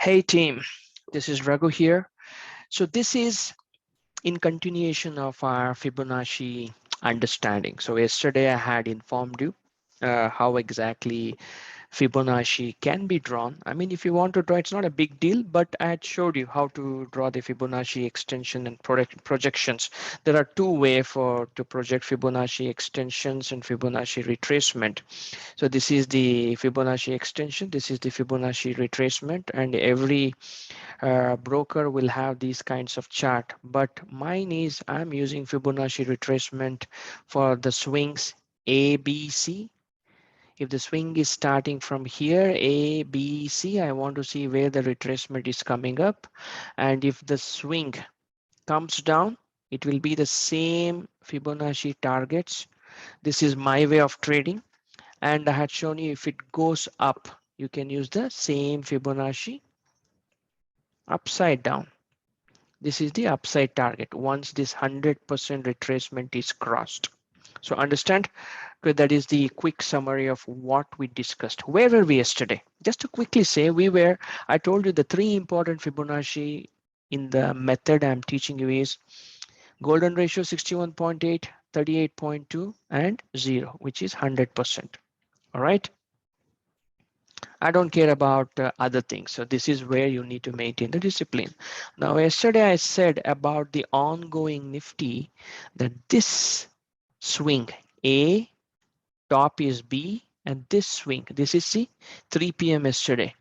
Hey team, this is Raghav here. So this is in continuation of our Fibonacci understanding. So yesterday I had informed you how exactly Fibonacci can be drawn. I mean, if you want to draw, it's not a big deal, but I had showed you how to draw the Fibonacci extension and projections. There are two ways to project Fibonacci extensions and Fibonacci retracement. So this is the Fibonacci extension, this is the Fibonacci retracement, and every broker will have these kinds of chart, but mine is I'm using Fibonacci retracement for the swings A, B, C. If the swing is starting from here, A, B, C, I want to see where the retracement is coming up. And if the swing comes down, it will be the same Fibonacci targets. This is my way of trading. And I had shown you if it goes up, you can use the same Fibonacci upside down. This is the upside target once this 100% retracement is crossed. So understand that is the quick summary of what we discussed. Where were we yesterday? Just to quickly say, I told you the three important Fibonacci in the method I'm teaching you is golden ratio 61.8, 38.2, and 0, which is 100%. All right. I don't care about other things. So this is where you need to maintain the discipline. Now, yesterday I said about the ongoing Nifty that this swing A, top is B, and this swing, this is C, 3 p.m. yesterday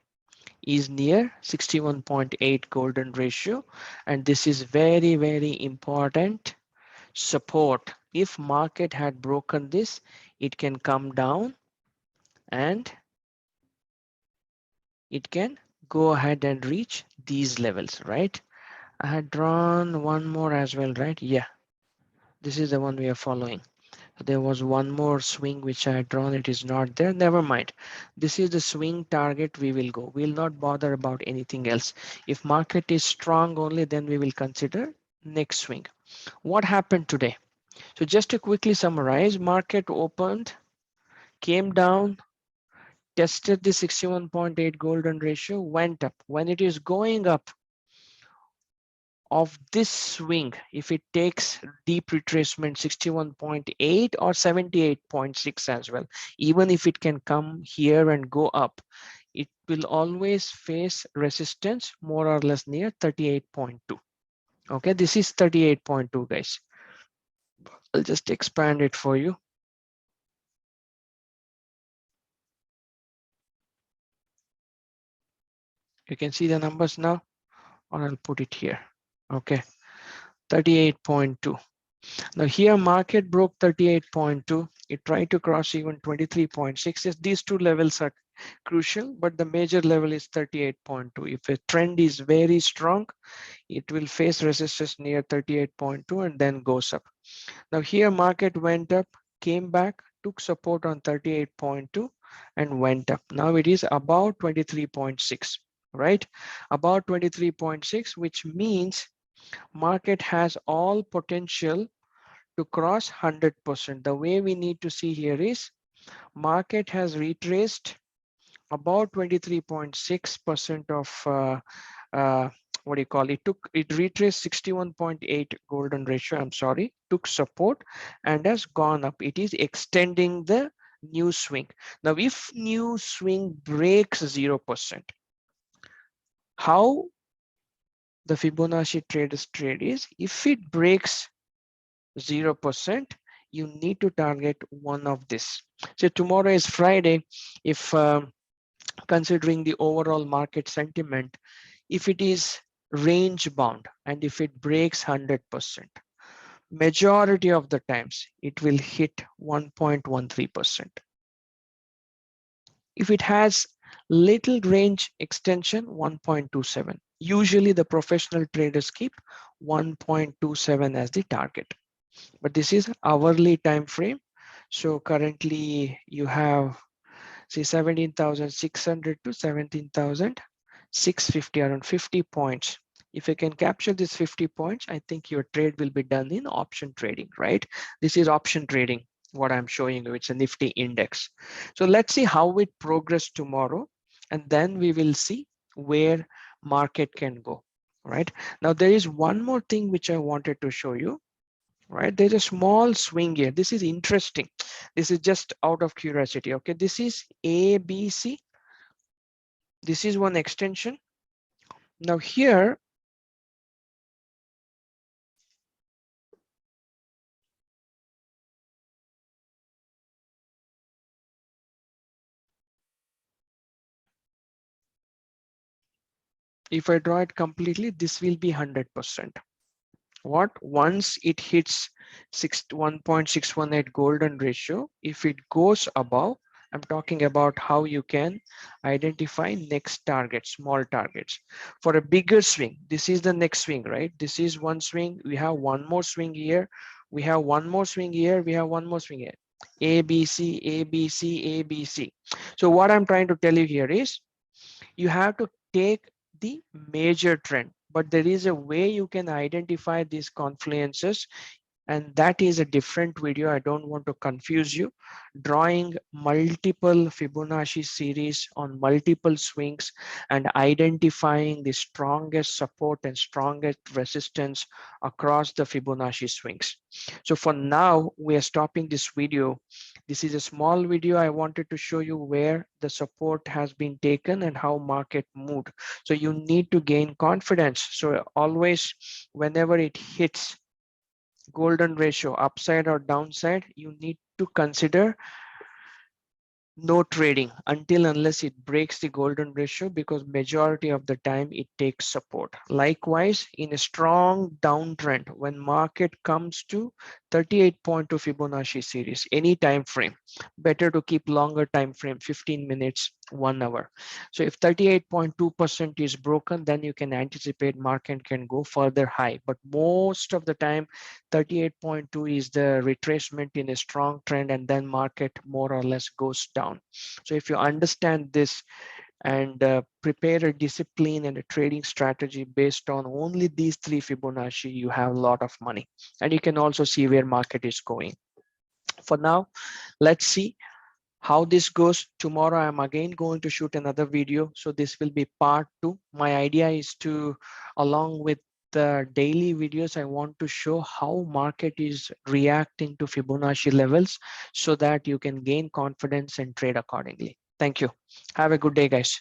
is near 61.8 golden ratio. And this is very, very important support. If market had broken this, it can come down and it can go ahead and reach these levels, right? I had drawn one more as well, right? Yeah, this is the one we are following. There was one more swing which I had drawn. It is not there. Never mind. This is the swing target we will go. We'll not bother about anything else. If market is strong only, then we will consider next swing. What happened today? So just to quickly summarize, market opened, came down, tested the 61.8 golden ratio, went up. When it is going up, of this swing, if it takes deep retracement 61.8 or 78.6 as well, even if it can come here and go up, it will always face resistance more or less near 38.2. Okay, this is 38.2, guys. I'll just expand it for you. You can see the numbers now, or I'll put it here. Okay, 38.2. Now here market broke 38.2. It tried to cross even 23.6. These two levels are crucial, but the major level is 38.2. If a trend is very strong, it will face resistance near 38.2 and then goes up. Now here market went up, came back, took support on 38.2 and went up. Now it is about 23.6, right? About 23.6, which means market has all potential to cross 100%. The way we need to see here is market has retraced about 23.6% of what do you call it? It retraced 61.8 golden ratio. I'm sorry, took support and has gone up. It is extending the new swing. Now, if new swing breaks 0%, how the Fibonacci traders trade is if it breaks 0%, you need to target one of this. So tomorrow is Friday. If considering the overall market sentiment, if it is range bound and if it breaks 100%, majority of the times it will hit 1.13%. If it has little range extension, 1.27. Usually the professional traders keep 1.27 as the target. But this is hourly time frame. So currently you have say 17,600 to 17,650, around 50 points. If you can capture this 50 points, I think your trade will be done in option trading, right? This is option trading, what I'm showing you. It's a Nifty index. So let's see how it progress tomorrow. And then we will see where market can go, right? Now there is one more thing which I wanted to show you, right? There's a small swing here. This is interesting. This is just out of curiosity. Okay, this is ABC. This is one extension. Now here, if I draw it completely, this will be 100%. What? Once it hits 1.618 golden ratio, if it goes above, I'm talking about how you can identify next target, small targets. For a bigger swing, this is the next swing, right? This is one swing. We have one more swing here. We have one more swing here. We have one more swing here. A, B, C, A, B, C, A, B, C. So what I'm trying to tell you here is you have to take the major trend, but there is a way you can identify these confluences, and that is a different video. I don't want to confuse you. Drawing multiple Fibonacci series on multiple swings and identifying the strongest support and strongest resistance across the Fibonacci swings. So for now, we are stopping this video. This is a small video. I wanted to show you where the support has been taken and how market moved. So you need to gain confidence. So always, whenever it hits golden ratio upside or downside, you need to consider no trading until unless it breaks the golden ratio, because majority of the time it takes support. Likewise, in a strong downtrend, when market comes to 38.2 Fibonacci series, any time frame, better to keep longer time frame, 15 minutes, 1 hour. So if 38.2% is broken, then you can anticipate market can go further high. But most of the time, 38.2 is the retracement in a strong trend, and then market more or less goes down. So if you understand this and prepare a discipline and a trading strategy based on only these 3 Fibonacci, you have a lot of money, and you can also see where market is going. For now, let's see how this goes. Tomorrow I'm again going to shoot another video, so this will be part 2. My idea is to, along with the daily videos, I want to show how market is reacting to Fibonacci levels so that you can gain confidence and trade accordingly. Thank you. Have a good day, guys.